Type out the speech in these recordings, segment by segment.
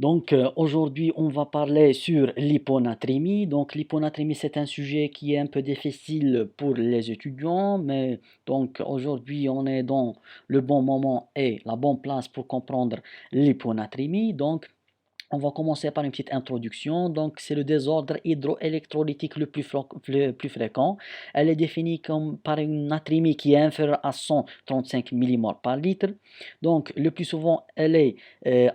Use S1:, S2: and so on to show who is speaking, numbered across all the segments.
S1: Aujourd'hui, on va parler sur l'hyponatrémie. Donc, l'hyponatrémie, c'est un sujet qui est un peu difficile pour les étudiants, mais aujourd'hui, on est dans le bon moment et la bonne place pour comprendre l'hyponatrémie. On va commencer par une petite introduction. Donc, c'est le désordre hydroélectrolytique le plus fréquent. Elle est définie comme par une natrémie qui est inférieure à 135 millimoles par litre. Donc, le plus souvent, elle est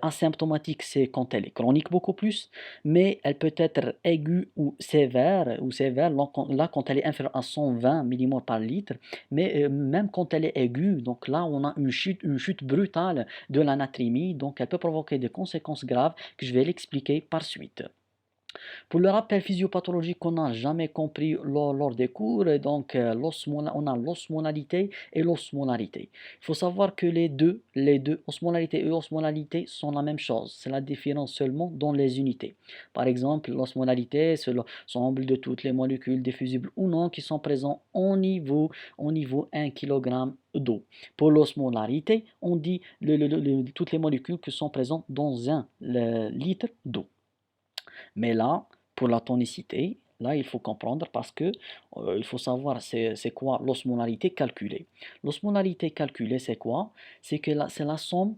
S1: asymptomatique, c'est quand elle est chronique beaucoup plus, mais elle peut être aiguë ou sévère là, quand elle est inférieure à 120 millimoles par litre. Mais même quand elle est aiguë, donc là, on a une chute brutale de la natrémie. Donc, elle peut provoquer des conséquences graves que je vais l'expliquer par suite. Pour le rappel physiopathologique qu'on n'a jamais compris lors des cours, on a l'osmolarité et l'osmolarité. Il faut savoir que les deux, osmolarité et osmolarité, sont la même chose. C'est la différence seulement dans les unités. Par exemple, l'osmolarité, c'est l'ensemble de toutes les molécules diffusibles ou non qui sont présentes au niveau 1 kg d'eau. Pour l'osmolarité, on dit toutes les molécules qui sont présentes dans 1 litre d'eau. Mais là, pour la tonicité, là, il faut comprendre parce que il faut savoir c'est quoi l'osmolarité calculée. L'osmolarité calculée, c'est quoi? C'est la somme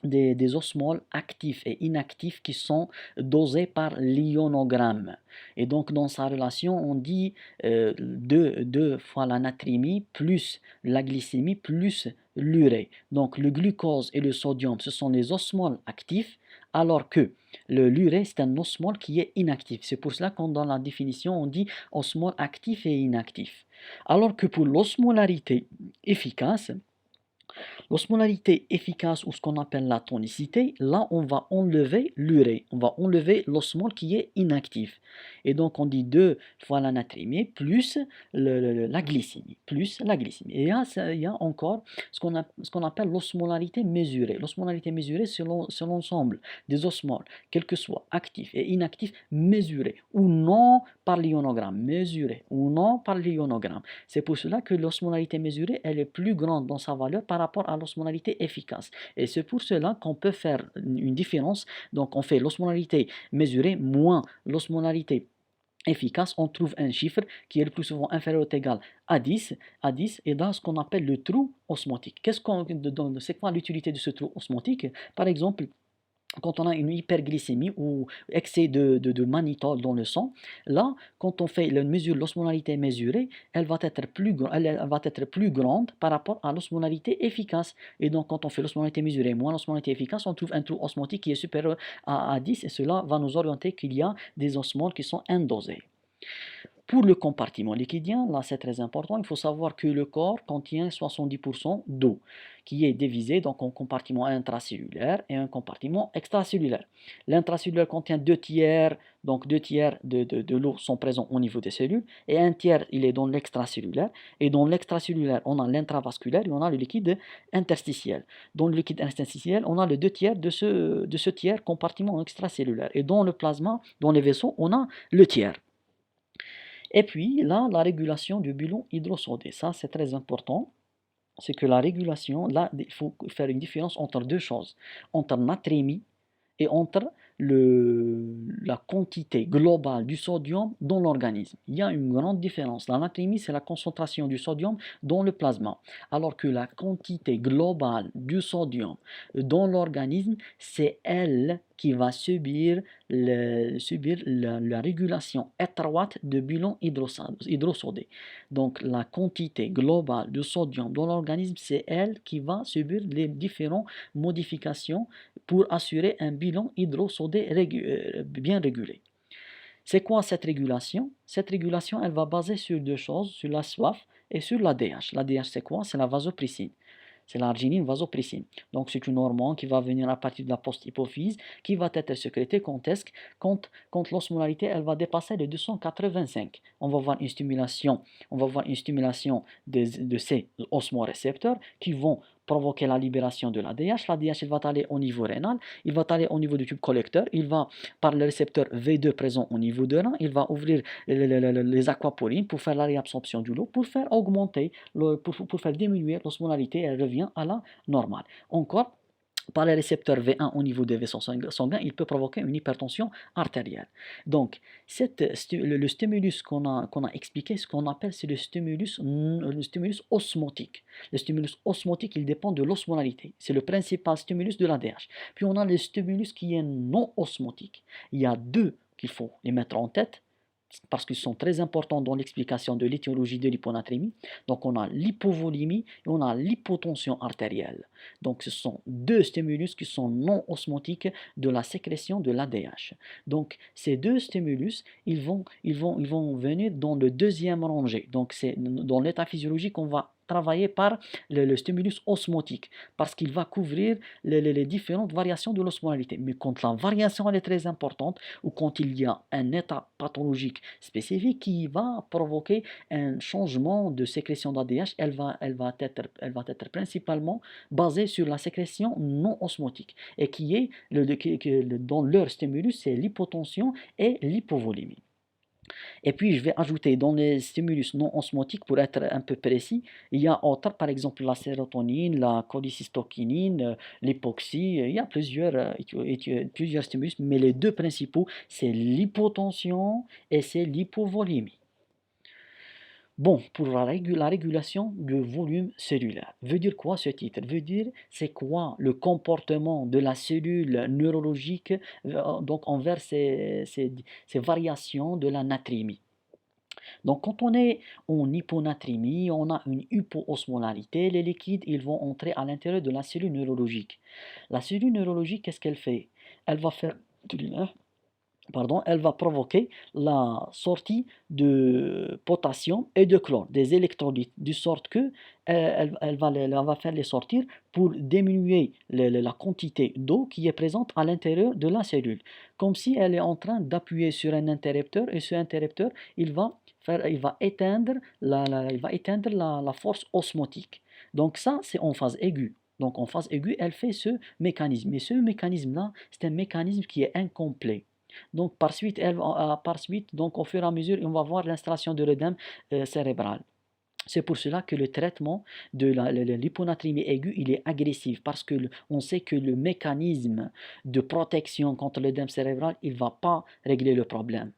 S1: des osmoles actifs et inactifs qui sont dosés par l'ionogramme. Et donc, dans sa relation, on dit deux fois la natrémie plus la glycémie plus l'urée. Donc, le glucose et le sodium, ce sont les osmoles actifs, alors que l'urée, c'est un osmole qui est inactif. C'est pour cela qu'on dans la définition, on dit osmole actif et inactif. Alors que pour l'osmolarité efficace, l'osmolarité efficace ou ce qu'on appelle la tonicité, là on va enlever l'urée, on va enlever l'osmole qui est inactif. Et donc on dit 2 fois la natrémie plus la glycémie, Et il y a encore ce qu'on appelle l'osmolarité mesurée. L'osmolarité mesurée, c'est l'ensemble des osmoles, quels que soient actifs et inactifs, mesurés ou non par l'ionogramme, C'est pour cela que l'osmolarité mesurée, elle est plus grande dans sa valeur par rapport à l'osmolarité efficace. Et c'est pour cela qu'on peut faire une différence. Donc on fait l'osmolarité mesurée moins l'osmolarité efficace, on trouve un chiffre qui est le plus souvent inférieur ou égal à 10 et dans ce qu'on appelle le trou osmotique. C'est quoi l'utilité de ce trou osmotique? Par exemple, quand on a une hyperglycémie ou excès de mannitol dans le sang, là, quand on fait la mesure, l'osmolarité mesurée, elle va être plus grande par rapport à l'osmolarité efficace. Et donc, quand on fait l'osmolarité mesurée moins l'osmolarité efficace, on trouve un trou osmotique qui est supérieur à 10 et cela va nous orienter qu'il y a des osmoles qui sont indosés. Pour le compartiment liquidien, là c'est très important, il faut savoir que le corps contient 70% d'eau qui est divisé donc en compartiment intracellulaire et un compartiment extracellulaire. L'intracellulaire contient 2 tiers, donc 2 tiers de l'eau sont présents au niveau des cellules et un tiers il est dans l'extracellulaire. Et dans l'extracellulaire, on a l'intravasculaire et on a le liquide interstitiel. Dans le liquide interstitiel, on a les 2 tiers de ce tiers compartiment extracellulaire. Et dans le plasma, dans les vaisseaux, on a le tiers. Et puis là, la régulation du bilan hydrosodé, ça c'est très important. C'est que la régulation, là, il faut faire une différence entre deux choses, entre natrémie et entre la quantité globale du sodium dans l'organisme. Il y a une grande différence. La natrémie, c'est la concentration du sodium dans le plasma, alors que la quantité globale du sodium dans l'organisme, c'est elle qui va subir la régulation étroite de bilan hydrosodé. Donc la quantité globale de sodium dans l'organisme, c'est elle qui va subir les différentes modifications pour assurer un bilan hydrosodé bien régulé. C'est quoi cette régulation? Cette régulation, elle va baser sur deux choses, sur la soif et sur l'ADH. L'ADH, c'est quoi? C'est la vasopressine. C'est l'arginine vasopressine. Donc, c'est une hormone qui va venir à partir de la post-hypophyse, qui va être sécrétée quand l'osmolarité elle va dépasser les 285. On va voir une stimulation de ces osmorécepteurs qui vont provoquer la libération de l'ADH. L'ADH, il va aller au niveau rénal, il va aller au niveau du tube collecteur, il va, par le récepteur V2 présent au niveau de rein, il va ouvrir les aquaporines pour faire la réabsorption de l'eau, pour faire augmenter, pour faire diminuer l'osmolarité, elle revient à la normale. Encore, par les récepteurs V1 au niveau des vaisseaux sanguins, il peut provoquer une hypertension artérielle. Donc, le stimulus qu'on a expliqué, ce qu'on appelle, c'est le stimulus osmotique. Le stimulus osmotique, il dépend de l'osmolalité. C'est le principal stimulus de l'ADH. Puis on a le stimulus qui est non osmotique. Il y a deux qu'il faut les mettre en tête parce qu'ils sont très importants dans l'explication de l'étiologie de l'hyponatrémie. Donc on a l'hypovolémie et on a l'hypotension artérielle. Donc ce sont deux stimulus qui sont non osmotiques de la sécrétion de l'ADH. Donc ces deux stimulus, ils vont venir dans le deuxième rangée. Donc c'est dans l'état physiologique, on va travailler par le stimulus osmotique parce qu'il va couvrir les différentes variations de l'osmolalité. Mais quand la variation elle est très importante ou quand il y a un état pathologique spécifique qui va provoquer un changement de sécrétion d'ADH, elle va être principalement basée sur la sécrétion non osmotique et qui est dans leur stimulus, c'est l'hypotension et l'hypovolémie. Et puis, je vais ajouter dans les stimulus non osmotiques, pour être un peu précis, il y a autre, par exemple la sérotonine, la cholécystokinine, l'hypoxie, il y a plusieurs stimulus, mais les deux principaux, c'est l'hypotension et c'est l'hypovolémie. Bon, pour la régulation du volume cellulaire. Veut dire quoi ce titre? Veut dire c'est quoi le comportement de la cellule neurologique donc envers ces variations de la natrémie. Donc quand on est en hyponatrémie, on a une hypoosmolarité, les liquides ils vont entrer à l'intérieur de la cellule neurologique. La cellule neurologique, qu'est-ce qu'elle fait? Elle va faire elle va provoquer la sortie de potassium et de chlore, des électrolytes, de sorte que elle va faire les sortir pour diminuer la quantité d'eau qui est présente à l'intérieur de la cellule, comme si elle est en train d'appuyer sur un interrupteur et ce interrupteur, il va éteindre la force osmotique. Donc ça, c'est en phase aiguë. Donc en phase aiguë, elle fait ce mécanisme. Et ce mécanisme-là, c'est un mécanisme qui est incomplet. Donc par suite, donc au fur et à mesure, on va voir l'installation de l'œdème cérébral. C'est pour cela que le traitement de l'hyponatrémie aiguë, il est agressif parce que on sait que le mécanisme de protection contre l'œdème cérébral, il ne va pas régler le problème.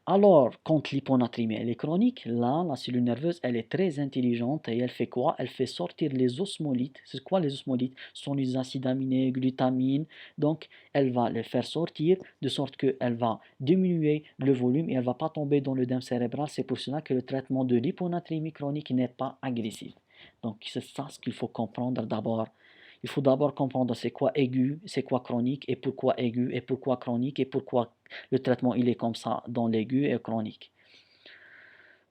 S1: Alors, quand l'hyponatrémie elle est chronique, là, la cellule nerveuse, elle est très intelligente et elle fait quoi? Elle fait sortir les osmolites. C'est quoi les osmolites? Ce sont les acides aminés, glutamine. Donc, elle va les faire sortir de sorte qu'elle va diminuer le volume et elle ne va pas tomber dans l'œdème cérébral. C'est pour cela que le traitement de l'hyponatrémie chronique n'est pas agressif. Donc, c'est ça ce qu'il faut comprendre d'abord. Il faut d'abord comprendre c'est quoi aigu, c'est quoi chronique, et pourquoi aigu, et pourquoi chronique, et pourquoi le traitement il est comme ça dans l'aigu et chronique.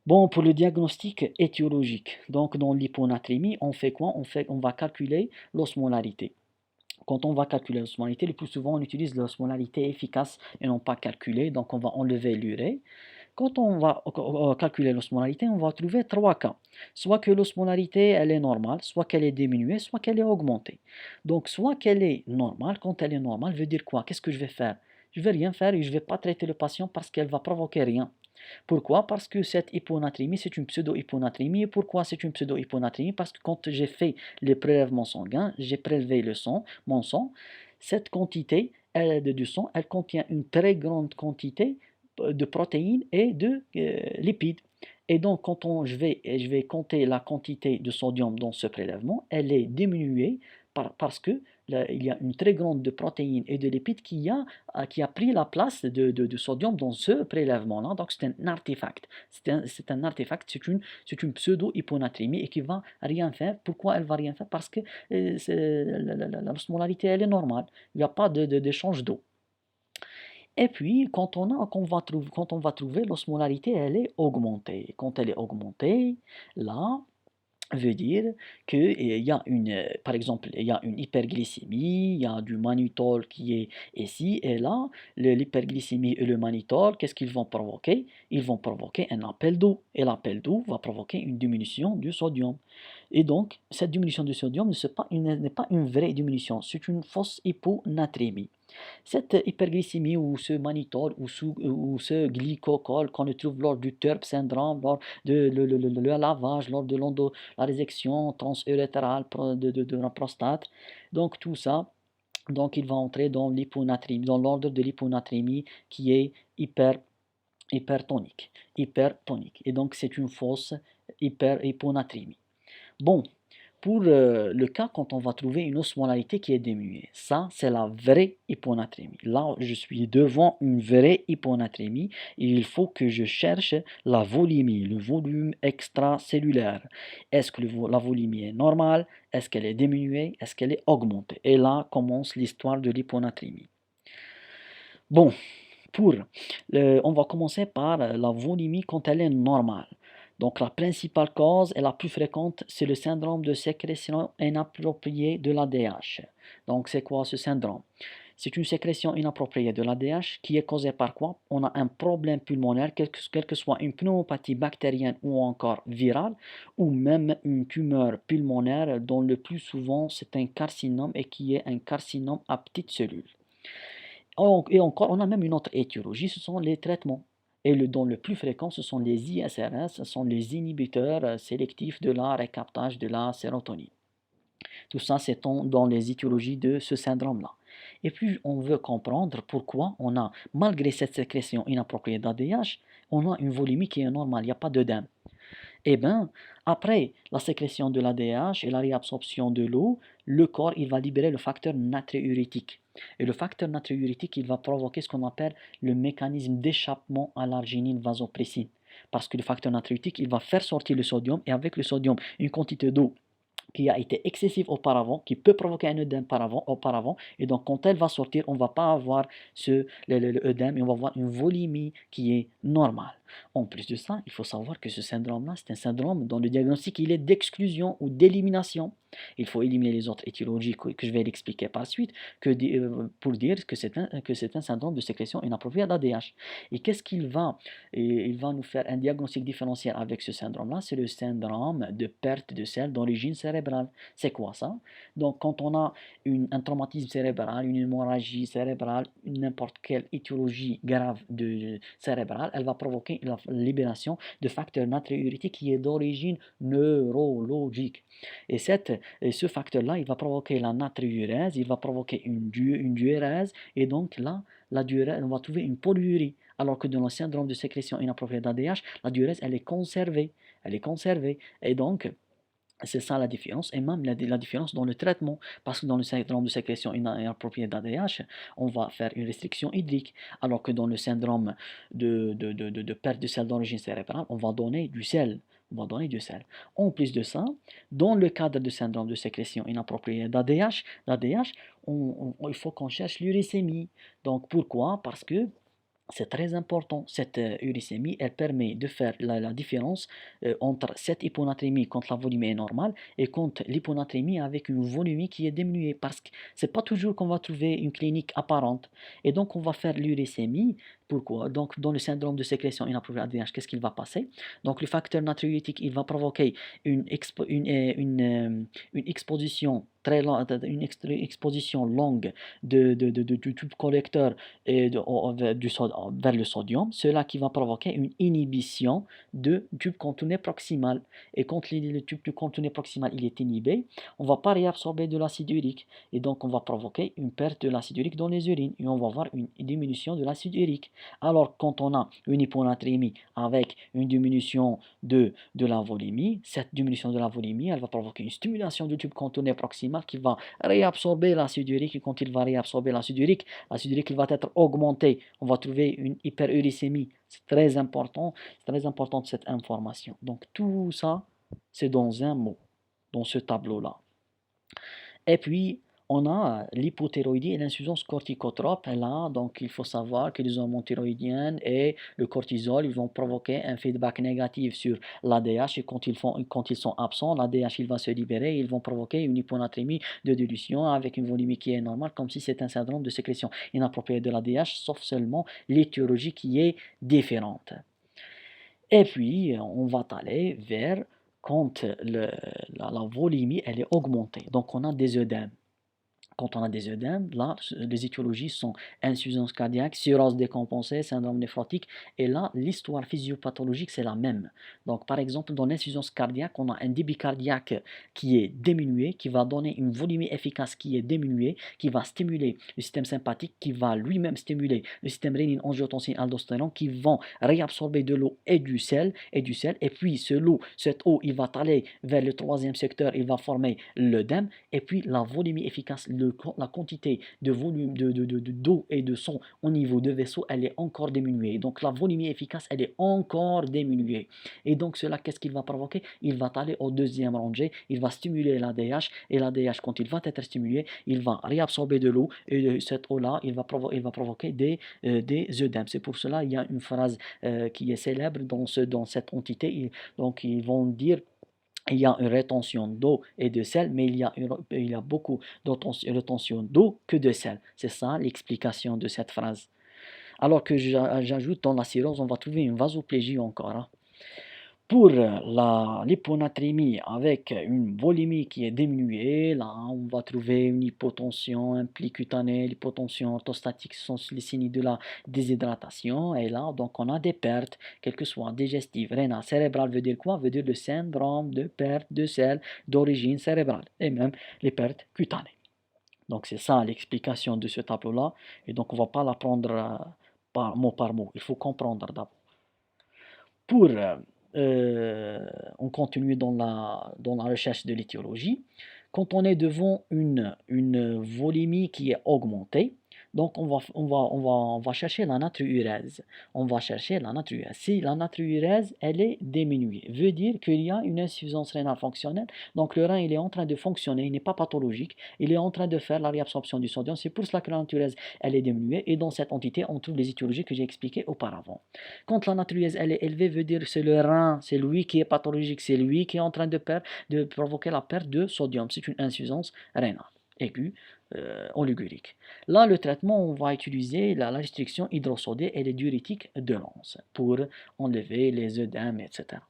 S1: Bon, pour le diagnostic étiologique, donc dans l'hyponatrémie, on fait quoi? On va calculer l'osmolarité. Quand on va calculer l'osmolarité, le plus souvent on utilise l'osmolarité efficace et non pas calculée, donc on va enlever l'urée. Quand on va calculer l'osmolarité, on va trouver trois cas. Soit que l'osmolarité elle est normale, soit qu'elle est diminuée, soit qu'elle est augmentée. Donc soit qu'elle est normale, quand elle est normale, veut dire quoi? Qu'est-ce que je vais faire? Je ne vais rien faire et je ne vais pas traiter le patient parce qu'elle va provoquer rien. Pourquoi? Parce que cette hyponatrémie, c'est une pseudo-hyponatrémie. Et pourquoi c'est une pseudo-hyponatrémie? Parce que quand j'ai fait les prélèvements sanguins, j'ai prélevé mon sang, cette quantité de sang, elle contient une très grande quantité de protéines et de lipides. Et donc, quand je vais compter la quantité de sodium dans ce prélèvement, elle est diminuée parce que il y a une très grande de protéines et de lipides qui a pris la place de sodium dans ce prélèvement-là. Donc, c'est un artefact. C'est un artefact, c'est une pseudo-hyponatrémie et qui va rien faire. Pourquoi elle va rien faire? Parce que l'osmolarité, elle est normale. Il n'y a pas d'échange d'eau. Et puis, quand on va trouver l'osmolarité, elle est augmentée. Quand elle est augmentée, là, veut dire qu'il y a par exemple, il y a une hyperglycémie, il y a du mannitol qui est ici et là. L'hyperglycémie et le mannitol, qu'est-ce qu'ils vont provoquer? Ils vont provoquer un appel d'eau. Et l'appel d'eau va provoquer une diminution du sodium. Et donc, cette diminution du sodium n'est pas une vraie diminution, c'est une fausse hyponatrémie. Cette hyperglycémie ou ce mannitol ou ce glycocol qu'on trouve lors du TURP syndrome, lors de le lavage, lors de la résection transurétérale de la prostate, donc tout ça, Donc il va entrer dans l'hyponatrémie, dans l'ordre de l'hyponatrémie qui est hypertonique. Hypertonique. Et donc c'est une fausse hyponatrémie. Bon, pour le cas quand on va trouver une osmolalité qui est diminuée, ça c'est la vraie hyponatrémie. Là, je suis devant une vraie hyponatrémie et il faut que je cherche la volémie, le volume extracellulaire. Est-ce que la volémie est normale? Est-ce qu'elle est diminuée? Est-ce qu'elle est augmentée? Et là commence l'histoire de l'hyponatrémie. Bon, on va commencer par la volémie quand elle est normale. Donc la principale cause et la plus fréquente, c'est le syndrome de sécrétion inappropriée de l'ADH. Donc c'est quoi ce syndrome? C'est une sécrétion inappropriée de l'ADH qui est causée par quoi? On a un problème pulmonaire, quelle que soit une pneumopathie bactérienne ou encore virale, ou même une tumeur pulmonaire dont le plus souvent c'est un carcinome et qui est un carcinome à petites cellules. Et encore, on a même une autre étiologie, ce sont les traitements. Et dont le plus fréquent, ce sont les ISRS, ce sont les inhibiteurs sélectifs de la récaptage de la sérotonine. Tout ça, c'est dans les étiologies de ce syndrome-là. Et puis, on veut comprendre pourquoi on a, malgré cette sécrétion inappropriée d'ADH, on a une volémie qui est normale, il n'y a pas d'œdème. Eh bien, après la sécrétion de l'ADH et la réabsorption de l'eau, le corps il va libérer le facteur natriurétique. Et le facteur natriurétique, il va provoquer ce qu'on appelle le mécanisme d'échappement à l'arginine vasopressine. Parce que le facteur natriurétique, il va faire sortir le sodium et avec le sodium, une quantité d'eau qui a été excessive auparavant, qui peut provoquer un œdème auparavant, et donc quand elle va sortir, on ne va pas avoir le œdème, et on va avoir une volémie qui est normale. En plus de ça, il faut savoir que ce syndrome-là, c'est un syndrome dont le diagnostic il est d'exclusion ou d'élimination. Il faut éliminer les autres étiologies que je vais l'expliquer par la suite pour dire que c'est un syndrome de sécrétion inappropriée d'ADH. Et qu'est-ce qu'il va il va nous faire un diagnostic différentiel avec ce syndrome-là, c'est le syndrome de perte de sel d'origine cérébrale. C'est quoi ça? Donc, quand on a un traumatisme cérébral, une hémorragie cérébrale, n'importe quelle étiologie grave cérébrale, elle va provoquer la libération de facteurs natriurétiques qui est d'origine neurologique. Et, ce facteur-là, il va provoquer la natriurèse, il va provoquer une diurèse, et donc là, la diurèse, on va trouver une polyurie. Alors que dans le syndrome de sécrétion inappropriée d'ADH, la diurèse, elle est conservée. Elle est conservée. Et donc, c'est ça la différence, et même la différence dans le traitement, parce que dans le syndrome de sécrétion inappropriée d'ADH, on va faire une restriction hydrique, alors que dans le syndrome de perte de sel d'origine cérébrale, on va donner du sel. On va donner du sel. En plus de ça, dans le cadre du syndrome de sécrétion inappropriée d'ADH, il faut qu'on cherche l'uricémie. Donc pourquoi? Parce que c'est très important. Cette uricémie, elle permet de faire la différence entre cette hyponatrémie quand la volémie est normale et quand l'hyponatrémie avec une volémie qui est diminuée. Parce que c'est pas toujours qu'on va trouver une clinique apparente. Et donc, on va faire l'uricémie. Pourquoi? Donc, dans le syndrome de sécrétion inappropriée ADH, qu'est-ce qu'il va passer? Donc, le facteur natriurétique, il va provoquer une exposition très longue, exposition longue du tube collecteur et vers le sodium, cela qui va provoquer une inhibition du tube contourné proximal. Et quand le tube du contourné proximal il est inhibé, on ne va pas réabsorber de l'acide urique. Et donc on va provoquer une perte de l'acide urique dans les urines. Et on va avoir une diminution de l'acide urique. Alors quand on a une hyponatrémie avec une diminution de la volémie, cette diminution de la volémie, elle va provoquer une stimulation du tube contourné proximal qui va réabsorber l'acide urique. Et quand il va réabsorber l'acide urique il va être augmenté. On va trouver une hyperuricémie. C'est très important cette information. Donc tout ça, c'est dans un mot, dans ce tableau-là. Et puis, on a l'hypothyroïdie et l'insuffisance corticotrope. Là, donc, il faut savoir que les hormones thyroïdiennes et le cortisol, ils vont provoquer un feedback négatif sur l'ADH. Et quand ils sont absents, l'ADH, il va se libérer et ils vont provoquer une hyponatrémie de dilution avec une volémie qui est normale, comme si c'était un syndrome de sécrétion inappropriée de l'ADH, sauf seulement l'étiologie qui est différente. Et puis, on va aller vers quand la volémie elle est augmentée. Donc, on a des œdèmes. quand on a des œdèmes, là, les étiologies sont insuffisance cardiaque, cirrhose décompensée, syndrome néphrotique, et là, l'histoire physiopathologique, c'est la même. Donc, par exemple, dans l'insuffisance cardiaque, on a un débit cardiaque qui est diminué, qui va donner une volumétrie efficace qui est diminuée, qui va stimuler le système sympathique, qui va lui-même stimuler le système rénine, angiotensine, aldostérone, qui vont réabsorber de l'eau et du sel, et puis cette eau, il va aller vers le troisième secteur, il va former l'œdème, et puis la volumétrie efficace, la quantité de volume d'eau et de sang au niveau de vaisseau, elle est encore diminuée. Donc la volumétrie efficace, elle est encore diminuée. Et donc cela, qu'est-ce qu'il va provoquer? Il va aller au deuxième rangée, il va stimuler l'ADH, et l'ADH, quand il va être stimulé, il va réabsorber de l'eau, et cette eau-là, il va provoquer des œdèmes. C'est pour cela il y a une phrase qui est célèbre dans cette entité. Donc ils vont dire il y a une rétention d'eau et de sel, mais il y a beaucoup de rétention d'eau que de sel. C'est ça l'explication de cette phrase. Alors que j'ajoute dans la cirrhose, on va trouver une vasoplégie encore, hein. Pour l'hyponatrémie avec une volémie qui est diminuée, là on va trouver une hypotension implicutanée, l'hypotension orthostatique, ce sont les signes de la déshydratation. Et là, donc on a des pertes, quelles que soient digestives, rénales, cérébrales, veut dire quoi? Veut dire le syndrome de perte de sel d'origine cérébrale, et même les pertes cutanées. Donc c'est ça l'explication de ce tableau-là, et donc on ne va pas l'apprendre par mot, il faut comprendre d'abord. Pour on continue dans la recherche de l'étiologie. Quand on est devant une volémie qui est augmentée, donc on va chercher la natriurèse. On va chercher la natriurèse. Si la natriurèse, elle est diminuée, veut dire qu'il y a une insuffisance rénale fonctionnelle. Donc le rein, il est en train de fonctionner, il n'est pas pathologique, il est en train de faire la réabsorption du sodium. C'est pour cela que la natriurèse, elle est diminuée. Et dans cette entité, on trouve les étiologies que j'ai expliquées auparavant. Quand la natriurèse, elle est élevée, veut dire que c'est le rein, c'est lui qui est pathologique, c'est lui qui est en train de provoquer la perte de sodium. C'est une insuffisance rénale aiguë oligurique. Là, le traitement, on va utiliser la restriction hydrosodée et les diurétiques de l'anse pour enlever les œdèmes, etc.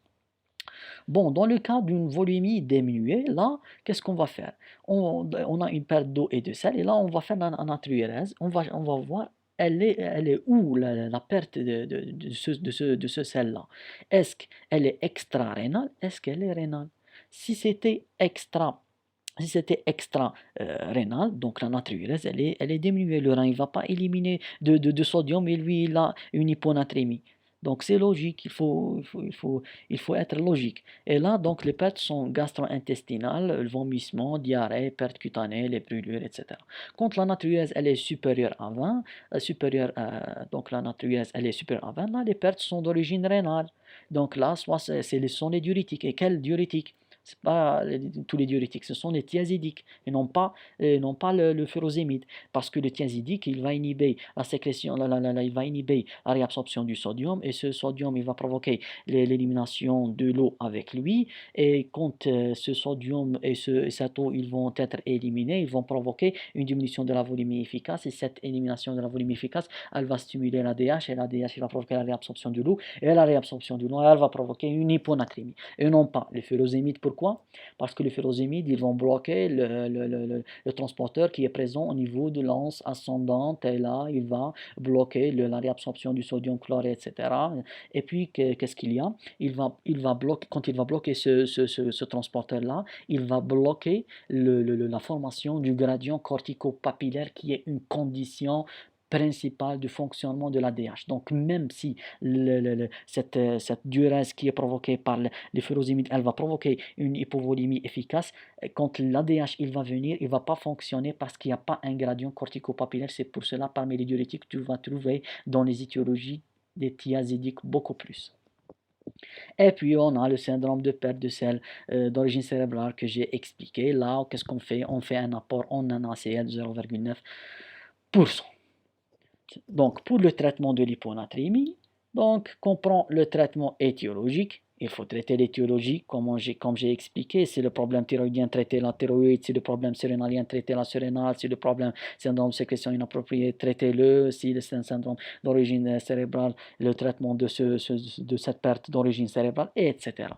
S1: Bon, dans le cas d'une volémie diminuée, là, qu'est-ce qu'on va faire? On a une perte d'eau et de sel, et là, on va faire la natriurèse. On va voir elle est où la perte de ce sel-là? Est-ce qu'elle est extra-rénale? Est-ce qu'elle est rénale? Si c'était extra si c'était extra-rénal, donc la natriurèse, elle est diminuée. Le rein, il ne va pas éliminer de sodium, mais lui, il a une hyponatrémie. Donc c'est logique, il faut être logique. Et là, donc les pertes sont gastro-intestinales, le vomissement, diarrhée, perte cutanée, les brûlures, etc. Quand la natriurèse, elle est supérieure à 20, donc la natriurèse, elle est supérieure à 20, là, les pertes sont d'origine rénale. Donc là, soit ce sont les diurétiques. Et quels diurétiques? C'est pas tous les diurétiques, ce sont les thiazidiques et non pas le furosémide. Parce que le thiazidique, il va inhiber la sécrétion, il va inhiber la réabsorption du sodium, et ce sodium, il va provoquer l'élimination de l'eau avec lui. Et quand ce sodium et cette eau, ils vont être éliminés, ils vont provoquer une diminution de la volémie efficace. Et cette élimination de la volémie efficace, elle va stimuler l'ADH, et l'ADH, il va provoquer la réabsorption de l'eau. Et la réabsorption de l'eau, elle va provoquer une hyponatrémie. Et non pas le furosémide. Pourquoi? Parce que les furosémides, ils vont bloquer le transporteur qui est présent au niveau de l'anse ascendante, et là, il va bloquer la réabsorption du sodium chloré, etc. Et puis, qu'est-ce qu'il y a? Il va bloquer, quand il va bloquer ce transporteur-là, il va bloquer la formation du gradient cortico-papillaire, qui est une condition principale du fonctionnement de l'ADH. Donc, même si cette diurèse qui est provoquée par les furosémides, elle va provoquer une hypovolémie efficace, quand l'ADH il va venir, il ne va pas fonctionner parce qu'il n'y a pas un gradient cortico-papillaire. C'est pour cela, parmi les diurétiques, tu vas trouver dans les étiologies des thiazidiques beaucoup plus. Et puis, on a le syndrome de perte de sel d'origine cérébrale que j'ai expliqué. Là, qu'est-ce qu'on fait? On fait un apport en NaCl de 0,9%. Donc, pour le traitement de l'hyponatrémie, donc, comprend le traitement étiologique. Il faut traiter l'étiologie, comme j'ai expliqué. Si le problème thyroïdien, traiter la thyroïde. Si le problème surrénalien, traiter la surrénale. Si le problème syndrome de sécrétion inappropriée, traitez-le. Si c'est un syndrome d'origine cérébrale, le traitement de cette perte d'origine cérébrale, etc.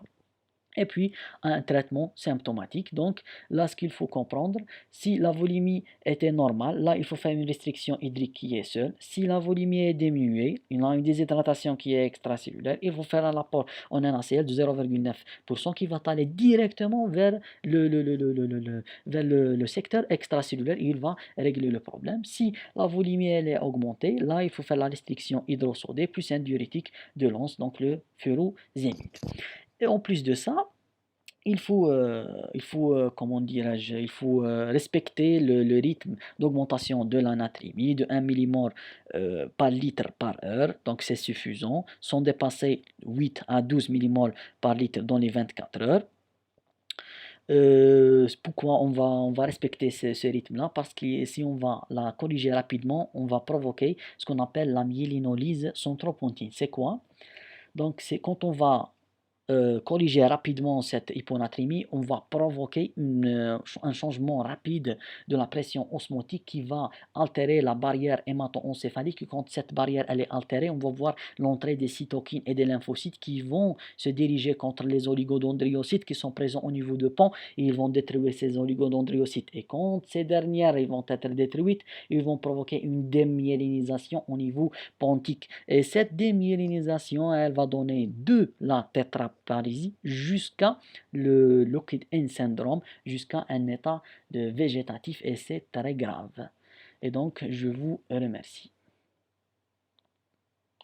S1: et puis un traitement symptomatique. Donc là, ce qu'il faut comprendre, si la volémie était normale, là, il faut faire une restriction hydrique qui est seule. Si la volémie est diminuée, il y a une déshydratation qui est extracellulaire, il faut faire un apport en NaCl de 0,9% qui va aller directement vers le secteur extracellulaire et il va régler le problème. Si la volémie elle est augmentée, là, il faut faire la restriction hydrosodée plus un diurétique de l'anse, donc le furosémide. Et en plus de ça, comment dirais-je, il faut respecter le rythme d'augmentation de la natrémie de 1 millimole par litre par heure, donc c'est suffisant, sans dépasser 8 à 12 millimoles par litre dans les 24 heures. Pourquoi on va respecter ce rythme-là? Parce que si on va la corriger rapidement, on va provoquer ce qu'on appelle la myélinolyse centropontine. C'est quoi? Donc c'est quand on va corriger rapidement cette hyponatrémie, on va provoquer un changement rapide de la pression osmotique qui va altérer la barrière hémato-encéphalique. Et quand cette barrière elle est altérée, on va voir l'entrée des cytokines et des lymphocytes qui vont se diriger contre les oligodendriocytes qui sont présents au niveau de pont et ils vont détruire ces oligodendriocytes. Et quand ces dernières ils vont être détruites, ils vont provoquer une démyélinisation au niveau pontique. Et cette démyélinisation, elle va donner de la tétraparésie jusqu'à le Locked-In syndrome, jusqu'à un état de végétatif et c'est très grave. Et donc, je vous remercie.